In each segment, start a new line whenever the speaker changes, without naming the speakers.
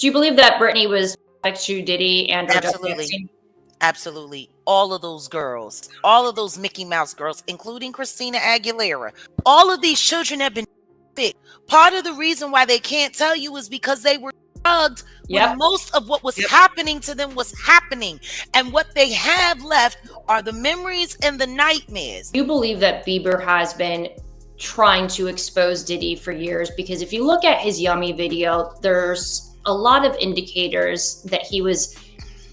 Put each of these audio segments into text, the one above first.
Do you believe that Britney was next to Diddy and or Jeffrey
Absolutely.
Epstein?
Absolutely. All of those girls, all of those Mickey Mouse girls, including Christina Aguilera, all of these children have been picked. Part of the reason why they can't tell you is because they were drugged when
Yep.
most of what was happening to them was happening. And what they have left are the memories and the nightmares.
Do you believe that Bieber has been trying to expose Diddy for years? Because if you look at his Yummy video, there's a lot of indicators that he was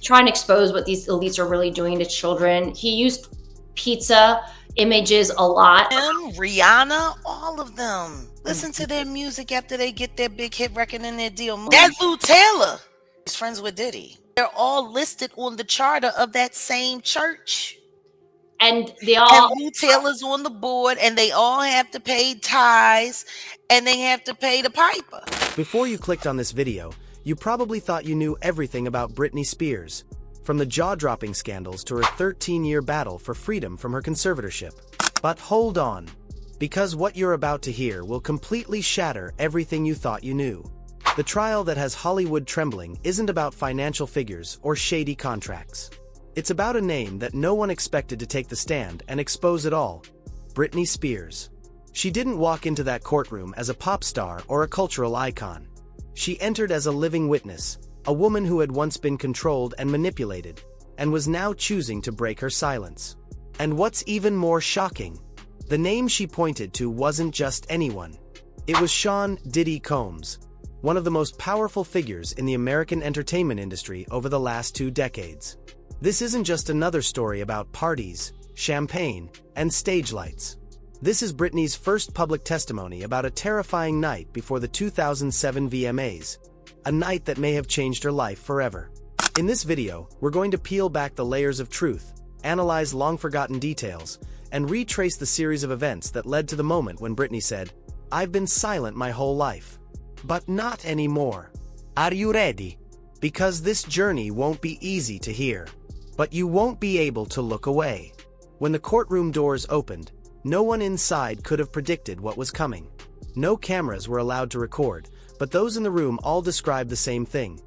trying to expose what these elites are really doing to children. He used pizza images a lot.
Rihanna, all of them. Listen to their music after they get their big hit record and their deal. That Lou Taylor is friends with Diddy. They're all listed on the charter of that same church.
And they all,
and Lou Taylor's on the board, and they all have to pay tithes, and they have to pay the piper.
Before you clicked on this video, you probably thought you knew everything about Britney Spears, from the jaw-dropping scandals to her 13-year battle for freedom from her conservatorship. But hold on, because what you're about to hear will completely shatter everything you thought you knew. The trial that has Hollywood trembling isn't about financial figures or shady contracts. It's about a name that no one expected to take the stand and expose it all: Britney Spears. She didn't walk into that courtroom as a pop star or a cultural icon. She entered as a living witness, a woman who had once been controlled and manipulated, and was now choosing to break her silence. And what's even more shocking, the name she pointed to wasn't just anyone. It was Sean "Diddy" Combs, one of the most powerful figures in the American entertainment industry over the last 2 decades. This isn't just another story about parties, champagne, and stage lights. This is Britney's first public testimony about a terrifying night before the 2007 VMAs, a night that may have changed her life forever. In this video, we're going to peel back the layers of truth, analyze long-forgotten details, and retrace the series of events that led to the moment when Britney said, "I've been silent my whole life. But not anymore." Are you ready? Because this journey won't be easy to hear. But you won't be able to look away. When the courtroom doors opened, no one inside could have predicted what was coming. No cameras were allowed to record, but those in the room all described the same thing.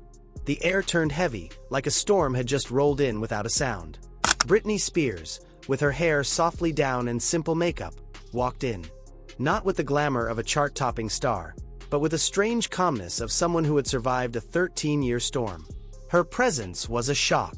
The air turned heavy, like a storm had just rolled in without a sound. Britney Spears, with her hair softly down and simple makeup, walked in. Not with the glamour of a chart-topping star, but with a strange calmness of someone who had survived a 13-year storm. Her presence was a shock.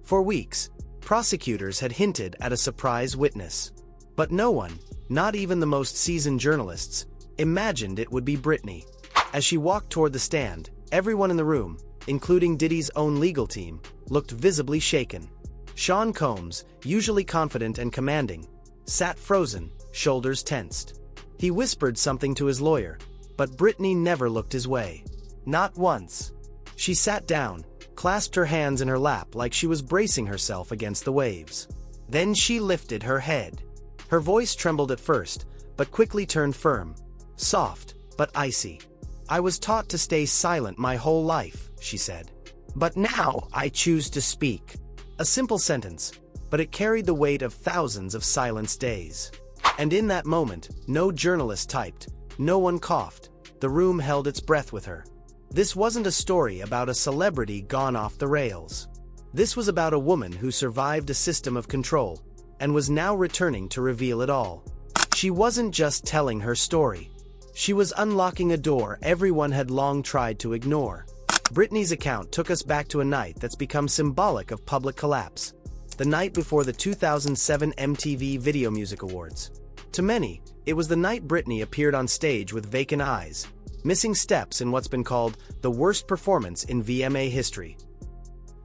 For weeks, prosecutors had hinted at a surprise witness. But no one, not even the most seasoned journalists, imagined it would be Britney. As she walked toward the stand, everyone in the room, including Diddy's own legal team, looked visibly shaken. Sean Combs, usually confident and commanding, sat frozen, shoulders tensed. He whispered something to his lawyer, but Britney never looked his way. Not once. She sat down, clasped her hands in her lap like she was bracing herself against the waves. Then she lifted her head. Her voice trembled at first, but quickly turned firm, soft, but icy. "I was taught to stay silent my whole life," she said. "But now I choose to speak." A simple sentence, but it carried the weight of thousands of silenced days. And in that moment, no journalist typed, no one coughed. The room held its breath with her. This wasn't a story about a celebrity gone off the rails. This was about a woman who survived a system of control, and was now returning to reveal it all. She wasn't just telling her story. She was unlocking a door everyone had long tried to ignore. Britney's account took us back to a night that's become symbolic of public collapse. The night before the 2007 MTV Video Music Awards. To many, it was the night Britney appeared on stage with vacant eyes, missing steps in what's been called the worst performance in VMA history.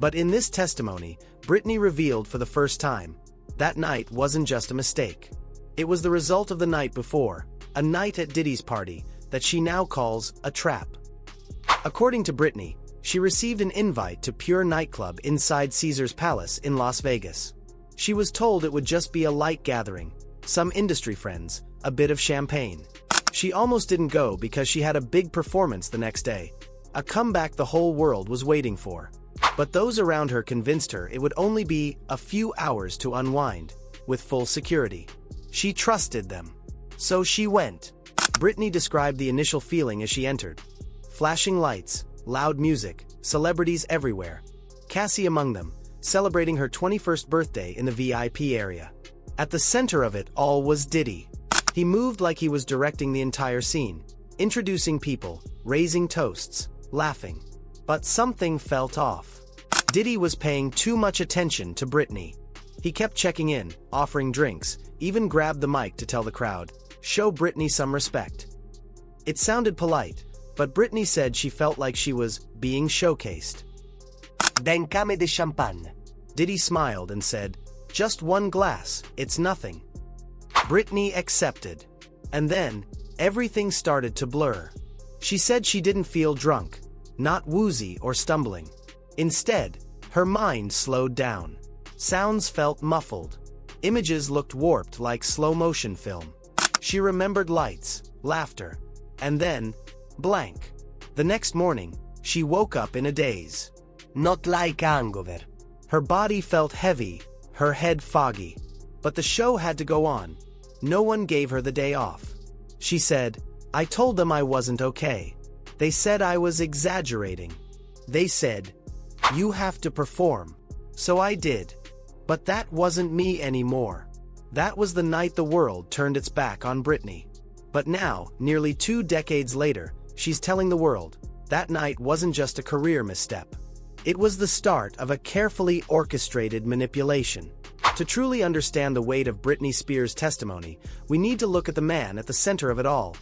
But in this testimony, Britney revealed for the first time, that night wasn't just a mistake. It was the result of the night before, a night at Diddy's party, that she now calls a trap. According to Britney, she received an invite to Pure nightclub inside Caesar's Palace in Las Vegas. She was told it would just be a light gathering, some industry friends, a bit of champagne. She almost didn't go because she had a big performance the next day, a comeback the whole world was waiting for. But those around her convinced her it would only be a few hours to unwind, with full security. She trusted them. So she went. Britney described the initial feeling as she entered. Flashing lights, loud music, celebrities everywhere. Cassie among them, celebrating her 21st birthday in the VIP area. At the center of it all was Diddy. He moved like he was directing the entire scene, introducing people, raising toasts, laughing. But something felt off. Diddy was paying too much attention to Britney. He kept checking in, offering drinks, even grabbed the mic to tell the crowd, "Show Britney some respect." It sounded polite, but Britney said she felt like she was being showcased. "Dencame de champagne." Diddy smiled and said, "Just one glass, it's nothing." Britney accepted. And then, everything started to blur. She said she didn't feel drunk, not woozy or stumbling. Instead, her mind slowed down. Sounds felt muffled. Images looked warped like slow-motion film. She remembered lights, laughter, and then, blank. The next morning, she woke up in a daze. Not like hangover. Her body felt heavy, her head foggy. But the show had to go on. No one gave her the day off. She said, "I told them I wasn't okay. They said I was exaggerating. They said, 'You have to perform.' So I did. But that wasn't me anymore." That was the night the world turned its back on Britney. But now, nearly 2 decades later, she's telling the world, that night wasn't just a career misstep. It was the start of a carefully orchestrated manipulation. To truly understand the weight of Britney Spears' testimony, we need to look at the man at the center of it all,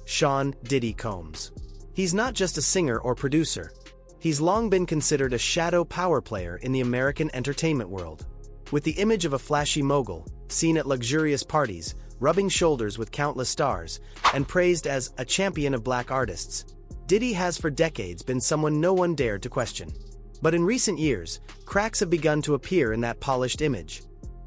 Sean "Diddy" Combs. He's not just a singer or producer. He's long been considered a shadow power player in the American entertainment world. With the image of a flashy mogul, seen at luxurious parties, rubbing shoulders with countless stars, and praised as a champion of black artists, Diddy has for decades been someone no one dared to question. But in recent years, cracks have begun to appear in that polished image.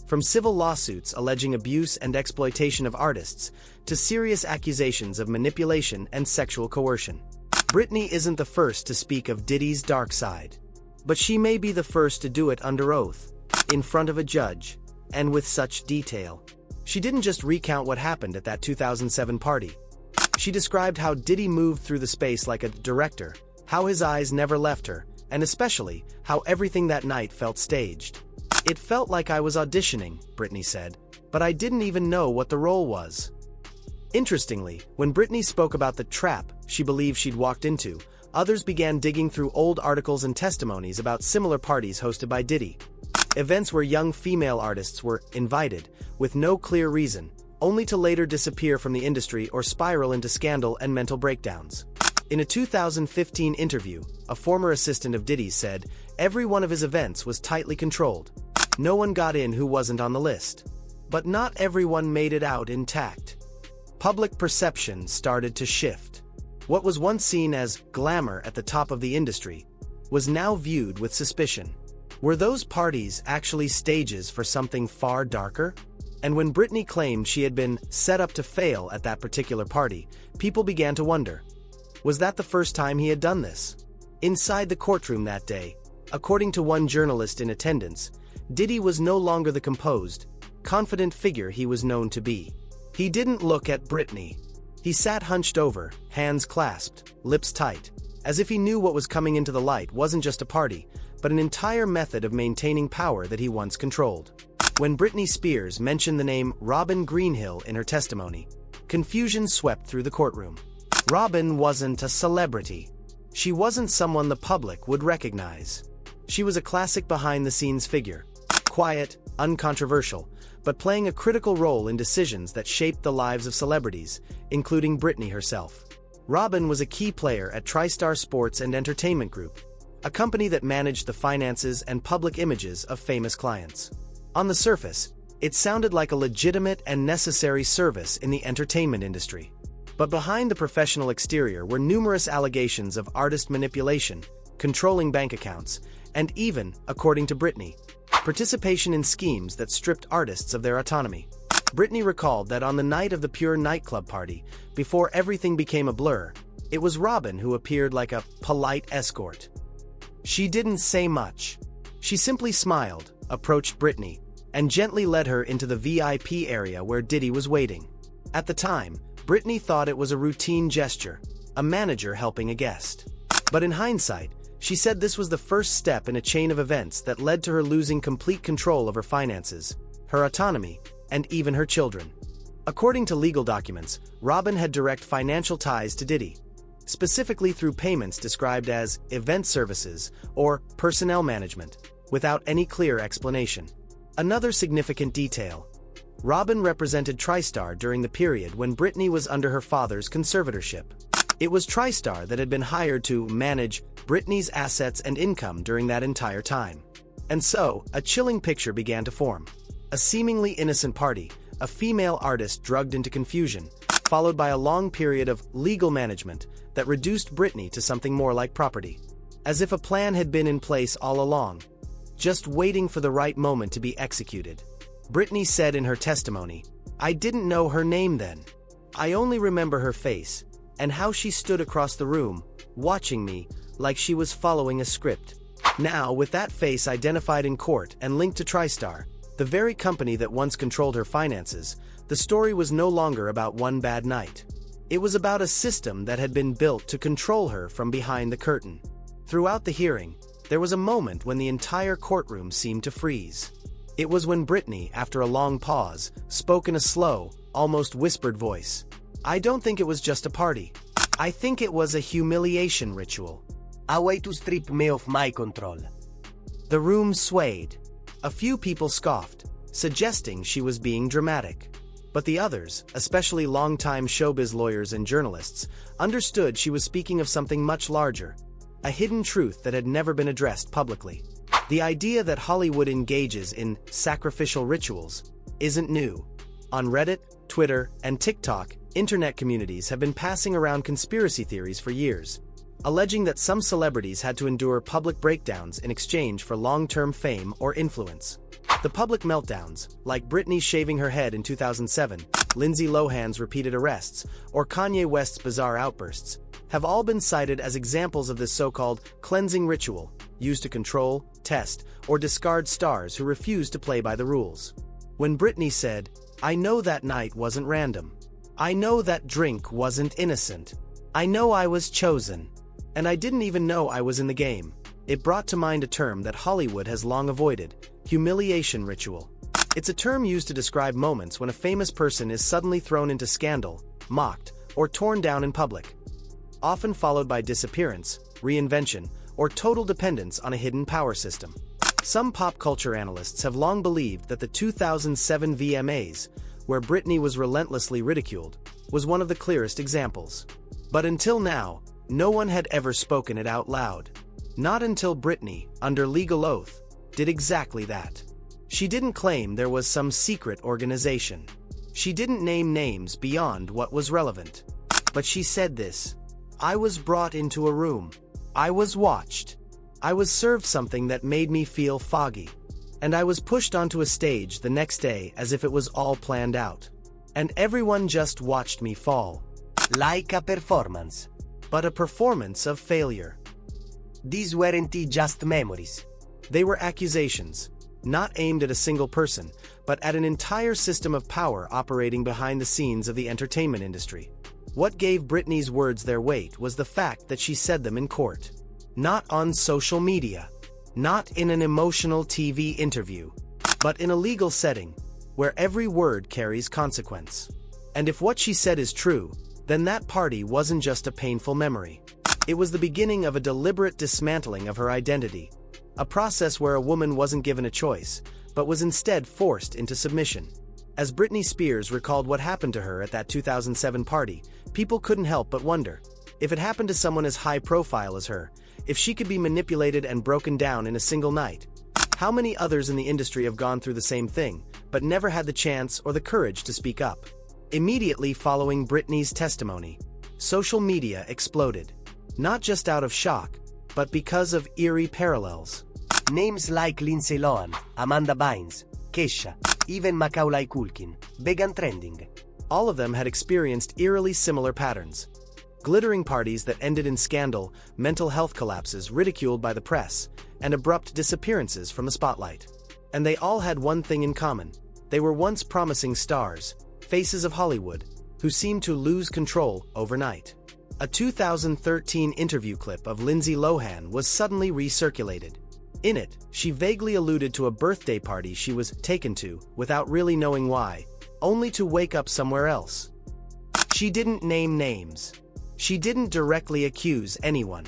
From civil lawsuits alleging abuse and exploitation of artists, to serious accusations of manipulation and sexual coercion. Britney isn't the first to speak of Diddy's dark side. But she may be the first to do it under oath, in front of a judge, and with such detail. She didn't just recount what happened at that 2007 party. She described how Diddy moved through the space like a director, how his eyes never left her, and especially how everything that night felt staged. "It felt like I was auditioning," Britney said, "but I didn't even know what the role was." Interestingly, when Britney spoke about the trap she believed she'd walked into, others began digging through old articles and testimonies about similar parties hosted by Diddy. Events where young female artists were invited, with no clear reason, only to later disappear from the industry or spiral into scandal and mental breakdowns. In a 2015 interview, a former assistant of Diddy's said, "Every one of his events was tightly controlled. No one got in who wasn't on the list. But not everyone made it out intact." Public perception started to shift. What was once seen as glamour at the top of the industry was now viewed with suspicion. Were those parties actually stages for something far darker? And when Britney claimed she had been set up to fail at that particular party, people began to wonder, was that the first time he had done this? Inside the courtroom that day, according to one journalist in attendance, Diddy was no longer the composed, confident figure he was known to be. He didn't look at Britney. He sat hunched over, hands clasped, lips tight, as if he knew what was coming into the light wasn't just a party, but an entire method of maintaining power that he once controlled. When Britney Spears mentioned the name Robin Greenhill in her testimony, confusion swept through the courtroom. Robin wasn't a celebrity. She wasn't someone the public would recognize. She was a classic behind-the-scenes figure, quiet, uncontroversial, but playing a critical role in decisions that shaped the lives of celebrities, including Britney herself. Robin was a key player at TriStar Sports and Entertainment Group, a company that managed the finances and public images of famous clients. On the surface, it sounded like a legitimate and necessary service in the entertainment industry. But behind the professional exterior were numerous allegations of artist manipulation, controlling bank accounts, and even, according to Britney, participation in schemes that stripped artists of their autonomy. Britney recalled that on the night of the Pure nightclub party, before everything became a blur, it was Robin who appeared like a polite escort. She didn't say much. She simply smiled, approached Britney, and gently led her into the VIP area where Diddy was waiting. At the time, Britney thought it was a routine gesture, a manager helping a guest. But in hindsight, she said this was the first step in a chain of events that led to her losing complete control of her finances, her autonomy, and even her children. According to legal documents, Robin had direct financial ties to Diddy, specifically through payments described as event services or personnel management, without any clear explanation. Another significant detail: Robin represented TriStar during the period when Britney was under her father's conservatorship. It was TriStar that had been hired to manage Britney's assets and income during that entire time. And so, a chilling picture began to form. A seemingly innocent party, a female artist drugged into confusion, followed by a long period of legal management that reduced Britney to something more like property. As if a plan had been in place all along, just waiting for the right moment to be executed. Britney said in her testimony, "I didn't know her name then. I only remember her face, and how she stood across the room, watching me, like she was following a script." Now, with that face identified in court and linked to TriStar, the very company that once controlled her finances, the story was no longer about one bad night. It was about a system that had been built to control her from behind the curtain. Throughout the hearing, there was a moment when the entire courtroom seemed to freeze. It was when Britney, after a long pause, spoke in a slow, almost whispered voice. "I don't think it was just a party. I think it was a humiliation ritual. A way to strip me of my control." The room swayed. A few people scoffed, suggesting she was being dramatic. But the others, especially longtime showbiz lawyers and journalists, understood she was speaking of something much larger, a hidden truth that had never been addressed publicly. The idea that Hollywood engages in sacrificial rituals isn't new. On Reddit, Twitter, and TikTok, internet communities have been passing around conspiracy theories for years, alleging that some celebrities had to endure public breakdowns in exchange for long-term fame or influence. The public meltdowns, like Britney shaving her head in 2007, Lindsay Lohan's repeated arrests, or Kanye West's bizarre outbursts, have all been cited as examples of this so-called cleansing ritual, used to control, test, or discard stars who refuse to play by the rules. When Britney said, "I know that night wasn't random. I know that drink wasn't innocent. I know I was chosen. And I didn't even know I was in the game," it brought to mind a term that Hollywood has long avoided: humiliation ritual. It's a term used to describe moments when a famous person is suddenly thrown into scandal, mocked, or torn down in public, often followed by disappearance, reinvention, or total dependence on a hidden power system. Some pop culture analysts have long believed that the 2007 VMAs, where Britney was relentlessly ridiculed, was one of the clearest examples. But until now, no one had ever spoken it out loud. Not until Britney, under legal oath, did exactly that. She didn't claim there was some secret organization. She didn't name names beyond what was relevant. But she said this: "I was brought into a room. I was watched. I was served something that made me feel foggy. And I was pushed onto a stage the next day as if it was all planned out. And everyone just watched me fall. Like a performance. But a performance of failure. These weren't just memories. They were accusations, not aimed at a single person, but at an entire system of power operating behind the scenes of the entertainment industry." What gave Britney's words their weight was the fact that she said them in court. Not on social media. Not in an emotional TV interview. But in a legal setting, where every word carries consequence. And if what she said is true, then that party wasn't just a painful memory. It was the beginning of a deliberate dismantling of her identity. A process where a woman wasn't given a choice, but was instead forced into submission. As Britney Spears recalled what happened to her at that 2007 party, people couldn't help but wonder, if it happened to someone as high profile as her, if she could be manipulated and broken down in a single night. How many others in the industry have gone through the same thing, but never had the chance or the courage to speak up? Immediately following Britney's testimony, social media exploded. Not just out of shock, but because of eerie parallels. Names like Lindsay Lohan, Amanda Bynes, Kesha, even Macaulay Culkin began trending. All of them had experienced eerily similar patterns. Glittering parties that ended in scandal, mental health collapses ridiculed by the press, and abrupt disappearances from the spotlight. And they all had one thing in common. They were once promising stars, faces of Hollywood, who seemed to lose control overnight. A 2013 interview clip of Lindsay Lohan was suddenly recirculated. In it, she vaguely alluded to a birthday party she was taken to without really knowing why, only to wake up somewhere else. She didn't name names. She didn't directly accuse anyone.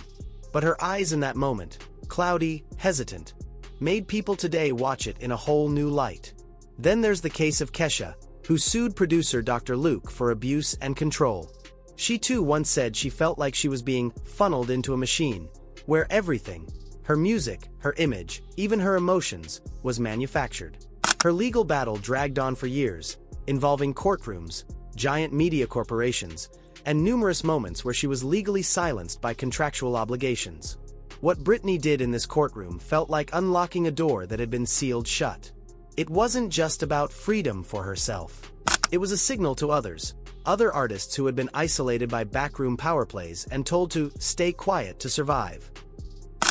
But her eyes in that moment, cloudy, hesitant, made people today watch it in a whole new light. Then there's the case of Kesha, who sued producer Dr. Luke for abuse and control. She too once said she felt like she was being funneled into a machine, where everything, her music, her image, even her emotions, was manufactured. Her legal battle dragged on for years, involving courtrooms, giant media corporations, and numerous moments where she was legally silenced by contractual obligations. What Britney did in this courtroom felt like unlocking a door that had been sealed shut. It wasn't just about freedom for herself. It was a signal to others, other artists who had been isolated by backroom power plays and told to stay quiet to survive.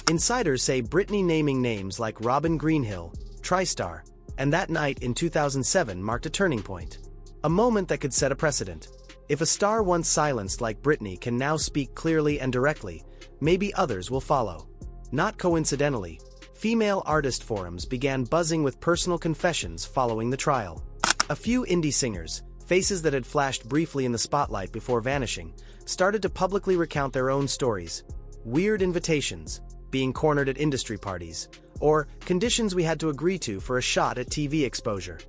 Insiders say Britney naming names like Robin Greenhill, TriStar, and that night in 2007 marked a turning point. A moment that could set a precedent. If a star once silenced like Britney can now speak clearly and directly, maybe others will follow. Not coincidentally, female artist forums began buzzing with personal confessions following the trial. A few indie singers, faces that had flashed briefly in the spotlight before vanishing, started to publicly recount their own stories. Weird invitations, being cornered at industry parties, or conditions we had to agree to for a shot at TV exposure.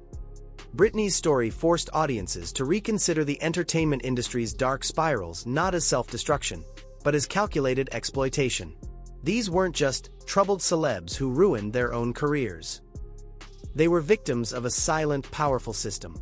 Britney's story forced audiences to reconsider the entertainment industry's dark spirals not as self-destruction, but as calculated exploitation. These weren't just troubled celebs who ruined their own careers. They were victims of a silent, powerful system.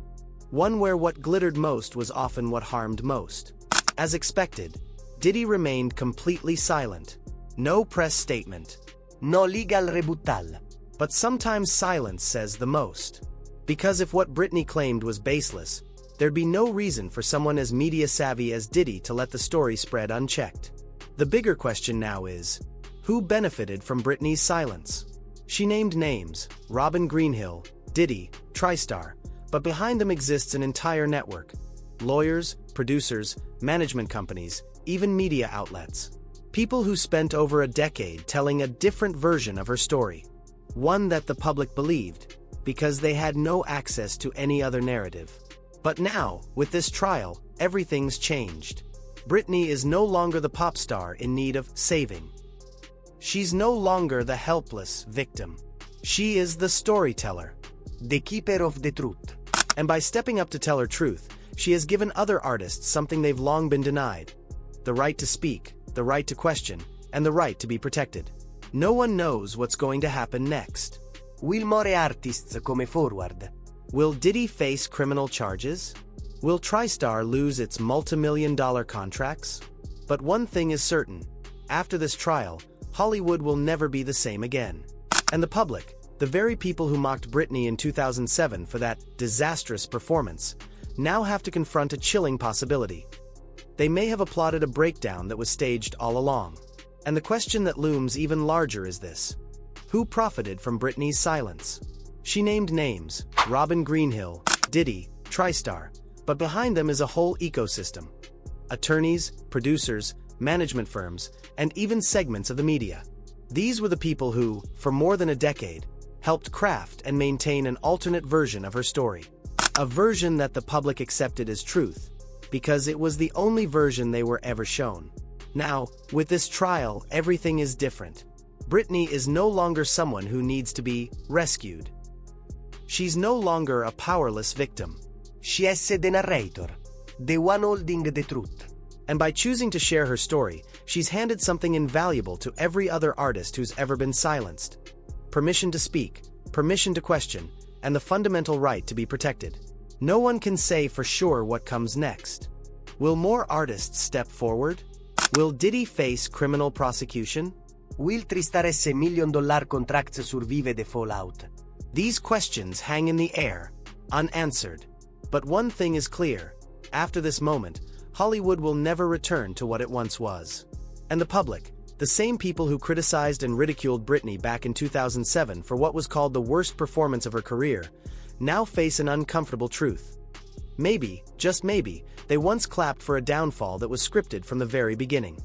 One where what glittered most was often what harmed most. As expected, Diddy remained completely silent. No press statement. No legal rebuttal. But sometimes silence says the most. Because if what Britney claimed was baseless, there'd be no reason for someone as media-savvy as Diddy to let the story spread unchecked. The bigger question now is, who benefited from Britney's silence? She named names, Robin Greenhill, Diddy, TriStar, but behind them exists an entire network. Lawyers, producers, management companies, even media outlets. People who spent over a decade telling a different version of her story. One that the public believed, because they had no access to any other narrative. But now, with this trial, everything's changed. Britney is no longer the pop star in need of saving. She's no longer the helpless victim. She is the storyteller, the keeper of the truth. And by stepping up to tell her truth, she has given other artists something they've long been denied. The right to speak, the right to question, and the right to be protected. No one knows what's going to happen next. Will more artists come forward? Will Diddy face criminal charges? Will TriStar lose its multi-million-dollar contracts? But one thing is certain. After this trial, Hollywood will never be the same again. And the public, the very people who mocked Britney in 2007 for that disastrous performance, now have to confront a chilling possibility. They may have applauded a breakdown that was staged all along. And the question that looms even larger is this. Who profited from Britney's silence? She named names, Robin Greenhill, Diddy, TriStar, but behind them is a whole ecosystem. Attorneys, producers, management firms, and even segments of the media. These were the people who, for more than a decade, helped craft and maintain an alternate version of her story. A version that the public accepted as truth, because it was the only version they were ever shown. Now, with this trial, everything is different. Britney is no longer someone who needs to be rescued. She's no longer a powerless victim. She is the narrator, the one holding the truth. And by choosing to share her story, she's handed something invaluable to every other artist who's ever been silenced. Permission to speak, permission to question, and the fundamental right to be protected. No one can say for sure what comes next. Will more artists step forward? Will Diddy face criminal prosecution? Will TriStar $1 million contracts survive the fallout? These questions hang in the air, unanswered. But one thing is clear. After this moment, Hollywood will never return to what it once was. And the public, the same people who criticized and ridiculed Britney back in 2007 for what was called the worst performance of her career, now face an uncomfortable truth. Maybe, just maybe, they once clapped for a downfall that was scripted from the very beginning.